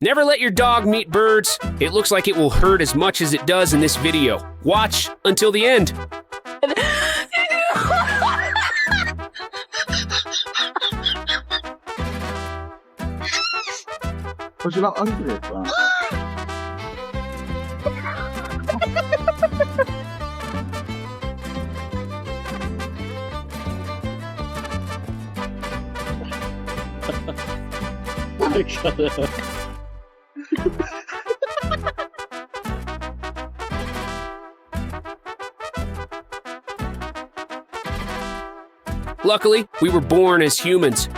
Never let your dog meet birds. It looks like it will hurt as much as it does in this video. Watch until the end. What's not angry? Luckily, we were born as humans.